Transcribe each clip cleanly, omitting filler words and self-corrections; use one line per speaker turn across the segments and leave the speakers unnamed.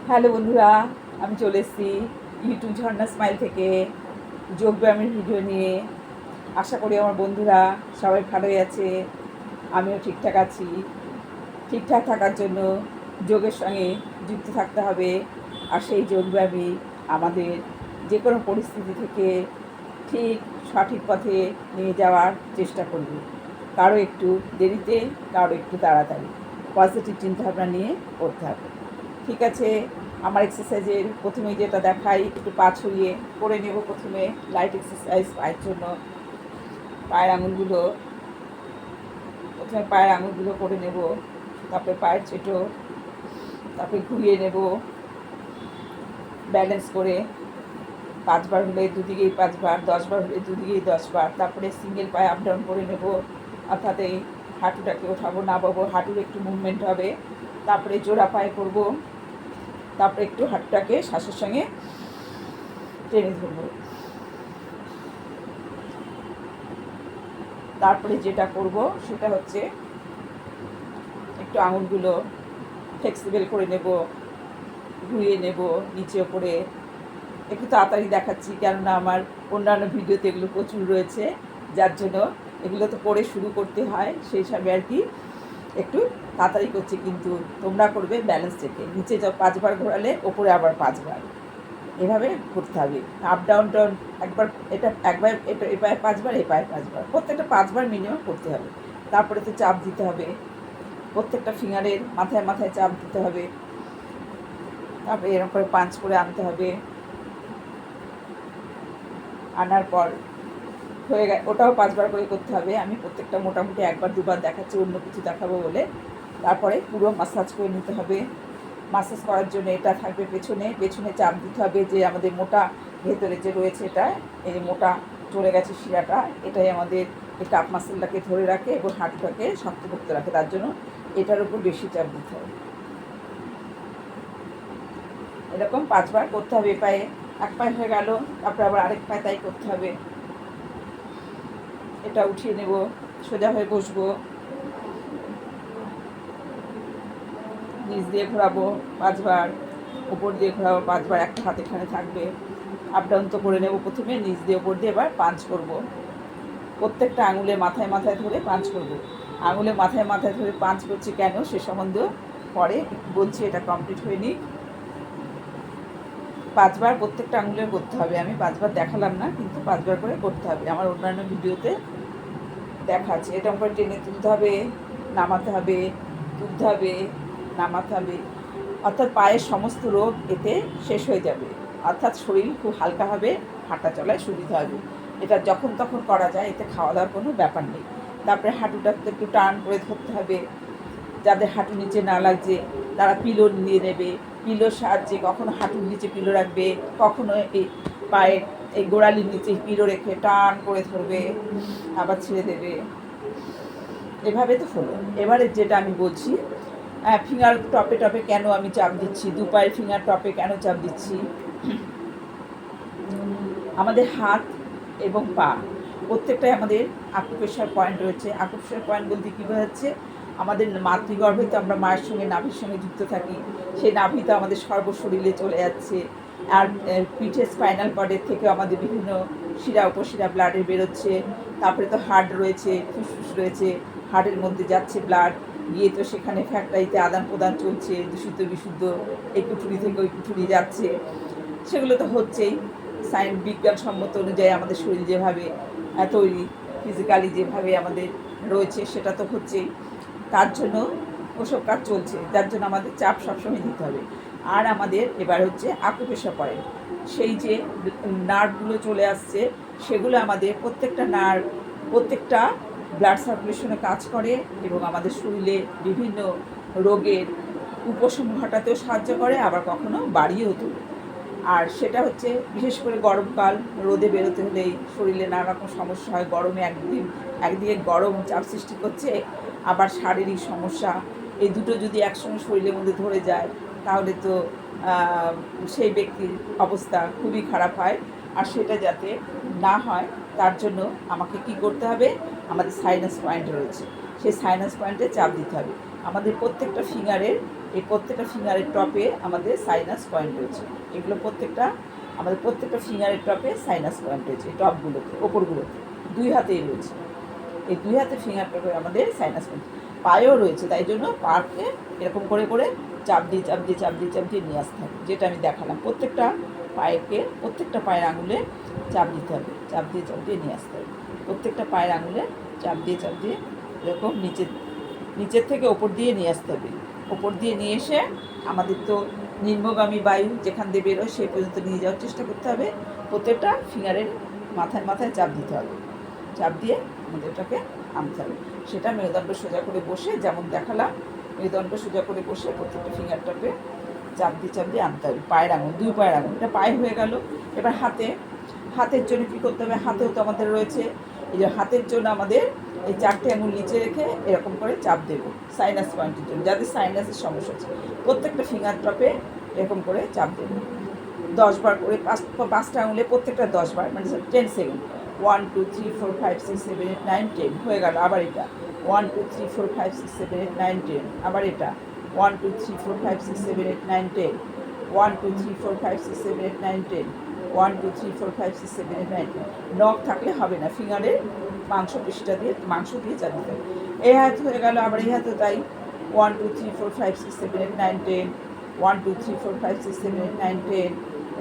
Hello বন্ধুরা, আমি চলে এসেছি ইউটিউব ঝর্ণা স্মাইল থেকে যোগব্যায়ামের ভিডিও নিয়ে। আশা করি আমার বন্ধুরা সবাই ভালোই আছে, আমিও ঠিকঠাক আছি। ঠিকঠাক থাকার জন্য যোগের সঙ্গে যুক্ত থাকতে হবে, আর সেই যোগব্যায়ামই আমাদের যে কোনো পরিস্থিতি থেকে ঠিক সঠিক পথে নিয়ে যাওয়ার চেষ্টা করবে। কারো একটু দেরিতে, কারো একটু তাড়াতাড়ি, পজিটিভ চিন্তাভাবনা নিয়ে করতে হবে। ঠিক আছে, আমার এক্সারসাইজের প্রথমে যেটা দেখাই, একটু পা ছড়িয়ে করে নেব। প্রথমে লাইট এক্সারসাইজ পায়ের জন্য। পায়ের আঙুলগুলো প্রথমে পায়ের আঙুলগুলো করে নেব, তারপরে পায়ের ছোটো, তারপরে ঘুরিয়ে নেব ব্যালেন্স করে। 5 বার হলে দুদিকেই 5 বার, 10 বার হলে দুদিকেই 10 বার। তারপরে সিঙ্গেল পায়ে আপ ডাউন করে নেব, অর্থাৎ এই হাঁটুটাকে ওঠাবো নামাবো, হাঁটুর একটু মুভমেন্ট হবে। তারপরে জোড়া পায়ে করব, তারপরে একটু হাতটাকে শ্বাসের সঙ্গে টেনে ধরব। তারপরে যেটা করব সেটা হচ্ছে একটু আঙুলগুলো ফ্লেক্সিবল করে নেব, ঘুরিয়ে নেব নিচে ওপরে। একটু তাড়াতাড়ি দেখাচ্ছি, কেননা আমার অন্যান্য ভিডিওতে এগুলো প্রচুর রয়েছে, যার জন্য এগুলো তো করে শুরু করতে হয়, সেই হিসাবে আর কি একটু তাড়াতাড়ি করছি। কিন্তু তোমরা করবে ব্যালেন্স থেকে, নিচে 5 বার ঘোরালে ওপরে আবার 5 বার, এভাবে করতে হবে। আপ ডাউন ডাউন একবার, এটা একবার, এটা এ পায়ে 5 বার, এ পায়ে 5 বার, প্রত্যেকটা 5 বার মিনিমাম করতে হবে। তারপরে তো চাপ দিতে হবে, প্রত্যেকটা ফিঙ্গারের মাথায় মাথায় চাপ দিতে হবে। তারপরে এরকম করে পাঞ্চ করে আনতে হবে। আনার পর হয়ে গেছে, ওটাও 5 বার করে করতে হবে। আমি প্রত্যেকটা মোটামুটি 1 বার 2 বার দেখাচ্ছি, অন্য কিছু দেখাবো বলে। তারপরে পুরো মাসাজ করে নিতে হবে। মাসাজ করার জন্য এটা থাকবে পেছনে, পেছনে চাপ দিতে হবে, যে আমাদের মোটা ভেতরে যে রয়েছে, এটা এই মোটা চলে গেছে শিরাটা, এটাই আমাদের এই কাপ মাসেলটাকে ধরে রাখে এবং হাঁটুটাকে শক্তপোক্ত রাখে, তার জন্য এটার উপর বেশি চাপ দিতে হবে। এরকম 5 বার করতে হবে। এ পায়ে, এক পায়ে হয়ে গেল, তারপরে আবার আরেক পায়ে তাই করতে হবে। এটা উঠিয়ে নেব, সোজা হয়ে বসবো, নিচ দিয়ে ঘোরাবো 5 বার, উপর দিয়ে ঘোরাবো 5 বার, একটা হাত এখানে থাকবে। আপ ডাউন তো করে নেব প্রথমে, নিচ দিয়ে উপর দিয়ে এবার পাঞ্চ করব। প্রত্যেকটা আঙুলে মাথায় মাথায় ধরে পাঞ্চ করব। আঙুলে মাথায় মাথায় ধরে পাঞ্চ করছি কেন, সে সম্বন্ধে পরে বলছি, এটা কমপ্লিট হয়নি। 5 বার প্রত্যেকটা আঙুলের করতে হবে। আমি 5 বার দেখালাম না, কিন্তু 5 বার করে করতে হবে, আমার অন্যান্য ভিডিওতে দেখাচ্ছে। এরকম করে টেনে তুলতে হবে, নামাতে হবে, তুলতে হবে, নামাতে হবে, অর্থাৎ পায়ের সমস্ত রোগ এতে শেষ হয়ে যাবে। অর্থাৎ শরীর খুব হালকা হবে, হাঁটা চলায় সুবিধা হবে। এটা যখন তখন করা যায়, এতে খাওয়া দাওয়ার কোনো ব্যাপার নেই। তারপরে হাঁটুটাকে একটু টান করে ধরতে হবে। যাদের হাঁটু নিচে না লাগছে তারা পিলো নিয়ে নেবে, পিলোর সাহায্যে কখনো হাঁটুর নিচে পিলো রাখবে, কখনো এই পায়ের এই গোড়ালির নিচে পিলো রেখে টান করে ধরবে, আবার ছেড়ে দেবে। এভাবে তো হলো। এবারে যেটা আমি বলছি, ফিঙ্গার টপে টপে কেন আমি চাপ দিচ্ছি, 2 পায়ের ফিঙ্গার টপে কেন চাপ দিচ্ছি। আমাদের হাত এবং পা প্রত্যেকটাই আমাদের আকুপ্রেশার পয়েন্ট রয়েছে। আকুপ্রেশার পয়েন্ট বলতে কী বোঝাচ্ছে, আমাদের মাতৃগর্ভে তো আমরা মায়ের সঙ্গে নাভির সঙ্গে যুক্ত থাকি, সেই নাভি তো আমাদের সর্বশরীরে চলে যাচ্ছে। আর পিঠে স্পাইনাল কর্ডের থেকেও আমাদের বিভিন্ন শিরা উপশিরা ব্লাডের বেরোচ্ছে। তারপরে তো হার্ট রয়েছে, ফুসফুস রয়েছে, হার্টের মধ্যে যাচ্ছে ব্লাড, গিয়ে তো সেখানে ফ্যাক্টরিতে আদান প্রদান চলছে, দূষিত বিশুদ্ধ এই কুঠুরি থেকে ওই কুঠুরি যাচ্ছে, সেগুলো তো হচ্ছেই। বিজ্ঞানসম্মত অনুযায়ী আমাদের শরীর যেভাবে তৈরি, ফিজিক্যালি যেভাবে আমাদের রয়েছে, সেটা তো হচ্ছেই। তার জন্য ওসব কাজ চলছে, যার জন্য আমাদের চাপ সবসময় নিতে হবে। আর আমাদের এবার হচ্ছে আকুপ্রেশার পয়েন্ট, সেই যে নার্ভগুলো চলে আসছে, সেগুলো আমাদের প্রত্যেকটা নার্ভ প্রত্যেকটা ব্লাড সার্কুলেশনে কাজ করে এবং আমাদের শরীরে বিভিন্ন রোগের উপশম ঘটাতেও সাহায্য করে, আবার কখনো বাড়িয়েও তোলে। আর সেটা হচ্ছে বিশেষ করে গরমকাল, রোদে বেরোতে হলেই শরীরে নানা রকম সমস্যা হয়। গরমে একদিকে গরম চাপ সৃষ্টি করছে, আবার শারীরিক সমস্যা, এই দুটো যদি একসঙ্গে শরীরের মধ্যে ধরে যায়, তাহলে তো সেই ব্যক্তির অবস্থা খুবই খারাপ হয়। আর সেটা যাতে না হয়, তার জন্য আমাকে কি করতে হবে, আমাদের সাইনাস পয়েন্ট রয়েছে, সেই সাইনাস পয়েন্টে চাপ দিতে হবে। আমাদের প্রত্যেকটা ফিঙ্গারের টপে আমাদের সাইনাস পয়েন্ট রয়েছে। এগুলো আমাদের প্রত্যেকটা ফিঙ্গারের টপে সাইনাস পয়েন্ট রয়েছে, এই টপগুলোতে, ওপরগুলোতে 2 হাতেই রয়েছে। এই 2 হাতে ফিঙ্গার টপে আমাদের সাইনাস পয়েন্ট, পায়েও রয়েছে। তাই জন্য পাকে এরকম করে করে চাপ দিয়ে নিয়ে আসতে হবে, যেটা আমি দেখালাম। প্রত্যেকটা পায়ের আঙুলে চাপ দিতে হবে, চাপ দিয়ে নিয়ে আসতে হবে। প্রত্যেকটা পায়ের আঙুলে চাপ দিয়ে এরকম নিচের থেকে ওপর দিয়ে নিয়ে আসতে হবে। ওপর দিয়ে নিয়ে এসে আমাদের তো নিম্নগামী বায়ু যেখান দিয়ে বেরোয় সেই পর্যন্ত নিয়ে যাওয়ার চেষ্টা করতে হবে। প্রত্যেকটা ফিঙ্গারের মাথায় চাপ দিতে হবে, চাপ দিয়ে আমাদের ওটাকে আনতে হবে। সেটা মেরুদণ্ড সোজা করে বসে, যেমন দেখালাম, মেরুদণ্ড সোজা করে বসে প্রত্যেকটা ফিঙ্গার টপে চাপ দিয়ে আনতে হবে। পায়ের আঙুল, 2 পায়ের আঙুল, এটা পায়ে হয়ে গেল। এবার হাতের জন্য কী করতে হবে? হাতেও তো আমাদের রয়েছে। এই যে হাতের জন্য আমাদের এই 4টে আঙুল নিচে রেখে এরকম করে চাপ দেবো সাইনাস পয়েন্টের জন্য, যাদের সাইনাসের সমস্যা আছে। প্রত্যেকটা ফিঙ্গার টপে এরকম করে চাপ দেবো 10 বার করে, 5টা আঙুলে প্রত্যেকটা 10 বার, মানে 10 সেকেন্ড। 1 2 3 4 5 6 7 8 9 10 হয়ে গেল। আবার এটা 1 2 3 4 5 6 7 8 9 10। আবার এটা 1 2 3 4 5 6 7 8 9 10। 1 2 3 4 5 6 7 8 9 10। 1 2 3 4 5 6 7 8 9 10। নখ থাকলে হবে না, ফিঙ্গারের মাংস দিয়ে চাপ দিতে হবে। এই হাত হয়ে গেল। আবার এই হাতও তাই। 1 2 3 4 5 6 7 8 9 10। 1 2 3 4 5 6 7 8 9 10।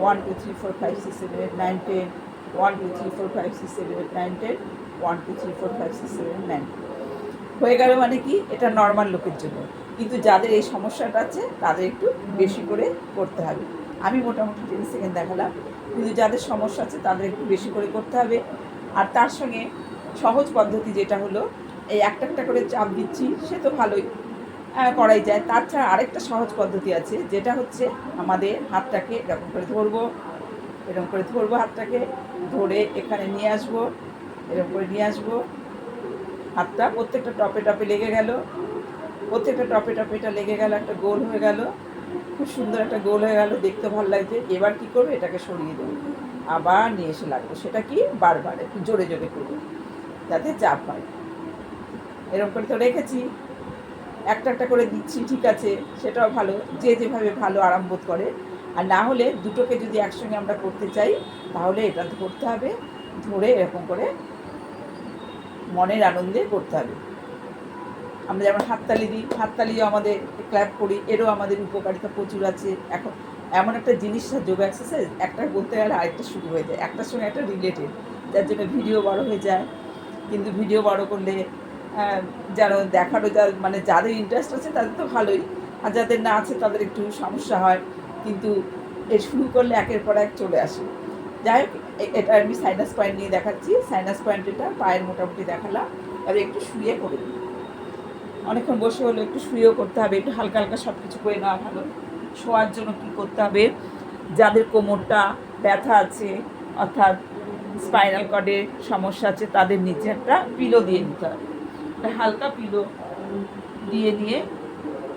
1 2 3 4 5 6 7 8 9 10। 1 2 3 4 5 6 7 8 9 10। 1 2 3 4 5 6 7 8 9 হয়ে গেল। মানে কি, এটা নর্মাল লোকের জন্য, কিন্তু যাদের এই সমস্যাটা আছে তাদের একটু বেশি করে করতে হবে। আমি মোটামুটি 10 সেকেন্ড দেখালাম, কিন্তু যাদের সমস্যা আছে তাদের একটু বেশি করে করতে হবে। আর তার সঙ্গে সহজ পদ্ধতি যেটা হলো, এই একটা করে চাপ দিচ্ছি, সে তো ভালোই করাই যায়। তাছাড়া আরেকটা সহজ পদ্ধতি আছে, যেটা হচ্ছে আমাদের হাতটাকে এরকম করে ধরবো, হাতটাকে ধরে এখানে নিয়ে আসবো, এরকম করে নিয়ে আসবো। হাতটা প্রত্যেকটা টপে লেগে গেল, এটা লেগে গেল, একটা গোল হয়ে গেল, খুব সুন্দর একটা গোল হয়ে গেল, দেখতে ভালো লাগছে। এবার কি করবো? এটাকে সরিয়ে দেবো, আবার নিয়ে এসে লাগবো। সেটা কি, বারবার একটু জোরে করবো, যাতে চাপ হয়। এরকম করে তো রেখেছি, একটা করে দিচ্ছি, ঠিক আছে, সেটাও ভালো, যে যেভাবে ভালো আরাম বোধ করে। আর না হলে দুটোকে যদি একসঙ্গে আমরা করতে চাই, তাহলে এটা করতে হবে, ধরে এরকম করে মনের আনন্দে করতে হবে। আমরা যেমন হাততালি দিই, হাততালিও আমাদের ক্ল্যাপ করি, এরও আমাদের উপকারিতা প্রচুর আছে। এখন এমন একটা জিনিস, যোগ এক্সারসাইজ, একটা বলতে গেলে আরেকটা শুরু হয়ে যায়, একটার সঙ্গে একটা রিলেটেড, যার জন্য ভিডিও বড় হয়ে যায়। কিন্তু ভিডিও বড় করলে যেন দেখারও মানে যাদের ইন্টারেস্ট আছে তাদের তো ভালোই, আর যাদের না আছে তাদের একটু সমস্যা হয়। কিন্তু শুরু করলে একের পর এক চলে আসে। যাই হোক, এটা আমি সাইনাস পয়েন্ট নিয়ে দেখাচ্ছি। সাইনাস পয়েন্ট এটা পায়ের মোটামুটি দেখালাম। এবার একটু শুয়ে করে দিই, অনেকক্ষণ বসে হলো, একটু শুয়েও করতে হবে, একটু হালকা সব কিছু করে নেওয়া ভালো। শোয়ার জন্য কী করতে হবে? যাদের কোমরটা ব্যথা আছে, অর্থাৎ স্পাইনাল কর্ডের সমস্যা আছে, তাদের নিচে একটা পিলো দিয়ে নিতে হবে। হালকা পিলো নিয়ে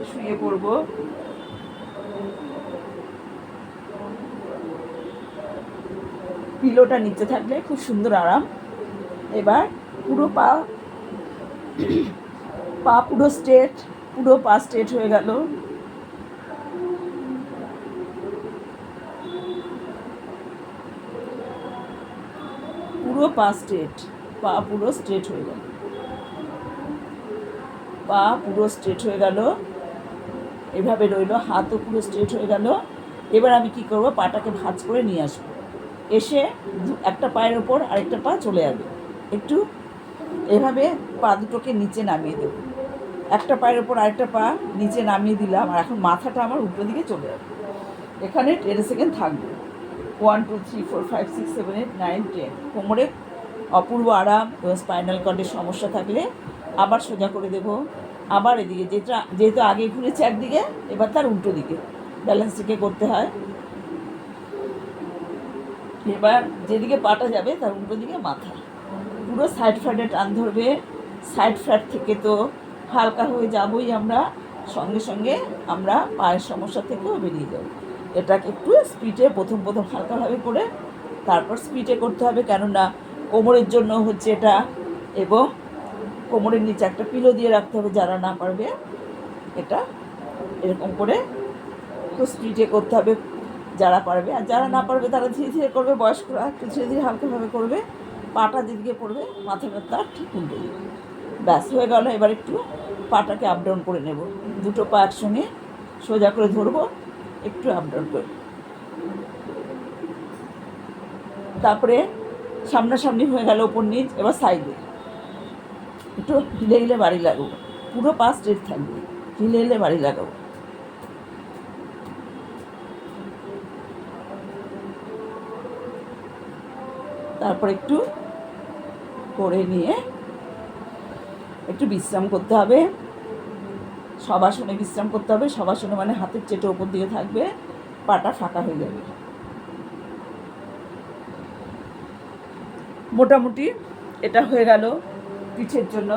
শুয়ে পড়ব। পিলোটা নিচে থাকলে খুব সুন্দর আরাম। এবার পুরো পা পুরো স্ট্রেট হয়ে গেল। পুরো পা পুরো স্ট্রেট হয়ে গেল, এভাবে রইল। হাতও পুরো স্ট্রেট হয়ে গেল। এবার আমি কি করব? পাটাকে ভাঁজ করে নিয়ে আসবো, এসে একটা পায়ের ওপর আরেকটা পা চলে যাবে। একটু এভাবে পা দুটোকে নিচে নামিয়ে দেবো, একটা পায়ের ওপর আরেকটা পা নিচে নামিয়ে দিলাম। আর এখন মাথাটা আমার উল্টো দিকে চলে যাবে। এখানে 10 সেকেন্ড থাকবে। 1 2 3 4 5 6 7 8 9 10। কোমরে অপূর্ব আরাম এবং স্পাইনাল কর্ডের সমস্যা থাকলে আবার সোজা করে দেবো। আবার এদিকে, যেহেতু আগে ঘুরেছে একদিকে, এবার তার উল্টো দিকে ব্যালেন্স থেকে করতে হয়। এবার যেদিকে পাটা যাবে তার উল্টো দিকে মাথা, পুরো সাইড ফ্ল্যাটে টান ধরবে। সাইড ফ্ল্যাট থেকে তো হালকা হয়ে যাবই আমরা, সঙ্গে সঙ্গে আমরা পায়ের সমস্যা থেকেও বেরিয়ে যাব। এটাকে একটু স্পিডে প্রথম হালকাভাবে করে তারপর স্পিডে করতে হবে, কেননা কোমরের জন্য হচ্ছে এটা। এবং কোমরের নিচে একটা পিলো দিয়ে রাখতে হবে যারা না পারবে। এটা এরকম করে একটু স্পিডে করতে হবে যারা পারবে, আর যারা না পারবে তারা ধীরে ধীরে করবে, বয়স্করা একটু ধীরে ধীরে হালকাভাবে করবে, পাটা যেদিকে পড়বে মাথাটা তার ঠিক উল্টে দিবে। ব্যাস হয়ে গেল। এবার একটু পাটাকে আপ ডাউন করে নেব, দুটো পা একসঙ্গে সোজা করে ধরবো, একটু আপ ডাউন করে, তারপরে সামনাসামনি হয়ে গেল ওপর নিচ। এবার সাইডে একটু হিলে হিলে বাড়ি লাগাবো, পুরো পা স্ট্রেট থাকবে, হিলে হিলে বাড়ি লাগাবো। তারপর একটু করে নিয়ে একটু বিশ্রাম করতে হবে, শবাসনে বিশ্রাম করতে হবে। শবাসনে মানে হাতের চেটে ওপর দিকে থাকবে, পাটা ফাঁকা হয়ে যাবে। মোটামুটি এটা হয়ে গেল পিঠের জন্য।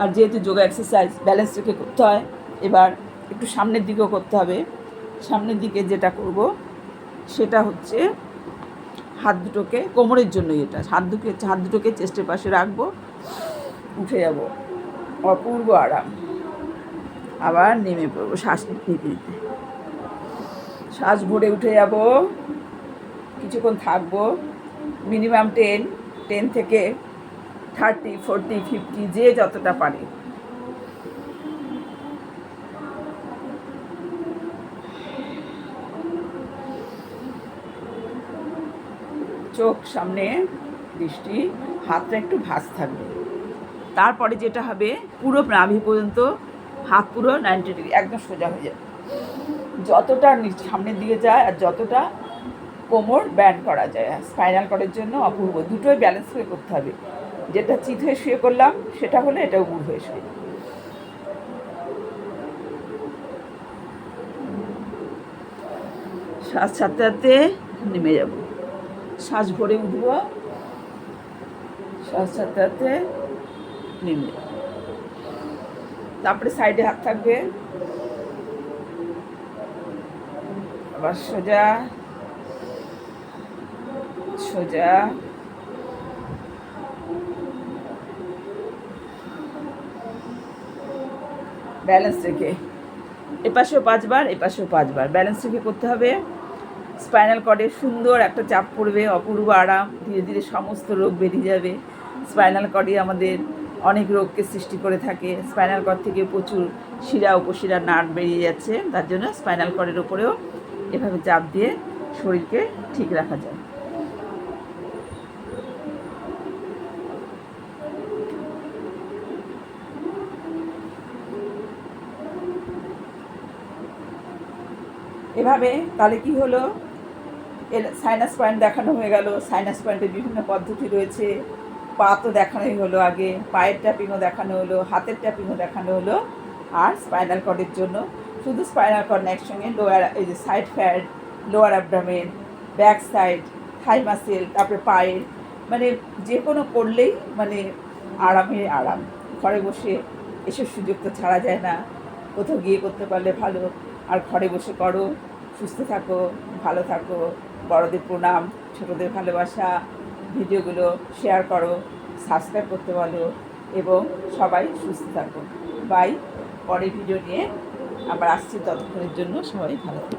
আর যেহেতু যোগা এক্সারসাইজ ব্যালেন্স রেখে করতে হয়, এবার একটু সামনের দিকেও করতে হবে। সামনের দিকে যেটা করব সেটা হচ্ছে হাত দুটোকে, কোমরের জন্যই এটা, হাত দুটোকে চেস্টের পাশে রাখবো, উঠে যাব, অপূর্ব আরাম। আবার নেমে পড়বো শ্বাস নিতে নিতে, শ্বাস ভরে উঠে যাব, কিছুক্ষণ থাকবো, মিনিমাম 10 থেকে 30, 40, 50 যে যতটা পারে। চোখ সামনে, দৃষ্টি, হাতটা একটু ভাঁজ থাকবে। তারপরে যেটা হবে, পুরো নাভি পর্যন্ত হাত পুরো 90 ডিগ্রি একদম সোজা হয়ে যাবে, যতটা সামনের দিকে যায় আর যতটা কোমর ব্যান্ড করা যায়। স্পাইনাল কর্ডের জন্য অপূর্ব, দুটোই ব্যালেন্স করে করতে হবে। যেটা চিত হয়ে শুয়ে করলাম সেটা হলে এটা উবুর হয়ে শুয়ে, শ্বাস ছাড়তে ছাড়তে নেমে যাব, শ্বাস ভরে উঠব, শ্বাস ছাড়তে ছাড়তে নেমে যাব। তারপরে সাইডে হাত থাকবে, আবার সোজা সোজা, ব্যালেন্স রেখে এপাশেও 5 বার এপাশেও 5 বার ব্যালেন্স রেখে করতে হবে। স্পাইনাল কর্ডে সুন্দর একটা চাপ পড়বে, অপূর্ব আরাম, ধীরে ধীরে সমস্ত রোগ বেরিয়ে যাবে। স্পাইনাল কর্ডই আমাদের অনেক রোগকে সৃষ্টি করে থাকে। স্পাইনাল কর্ড থেকে প্রচুর শিরা উপশিরা নার্ভ বেরিয়ে যাচ্ছে, তার জন্য স্পাইনাল কর্ডের ওপরেও এভাবে চাপ দিয়ে শরীরকে ঠিক রাখা যায়। এভাবে তাহলে কি হলো, এর সাইনাস পয়েন্ট দেখানো হয়ে গেল। সাইনাস পয়েন্টের বিভিন্ন পদ্ধতি রয়েছে, পা তো দেখানোই হলো, আগে পায়ের ট্যাপিংও দেখানো হলো, হাতের ট্যাপিংও দেখানো হলো। আর স্পাইনাল কর্ডের জন্য শুধু স্পাইনাল কর্ড না, একসঙ্গে লোয়ার, এই যে side fat, lower abdomen, back side, থাই মাসেল, তারপরে পায়ের, মানে যে কোনো করলেই মানে আরামে আরাম। ঘরে বসে এসব সুযোগ তো ছাড়া যায় না, কোথাও গিয়ে করতে পারলে ভালো। আর ঘরে বসে করো, সুস্থ থাকো, ভালো থাকো। বড়দের প্রণাম, ছোটদের ভালোবাসা। ভিডিওগুলো শেয়ার করো, সাবস্ক্রাইব করতে বলো, এবং সবাই সুস্থ থাকো। বাই। পরের ভিডিও নিয়ে আবার আসছি, ততক্ষণের জন্য সবাই ভালো থাকো।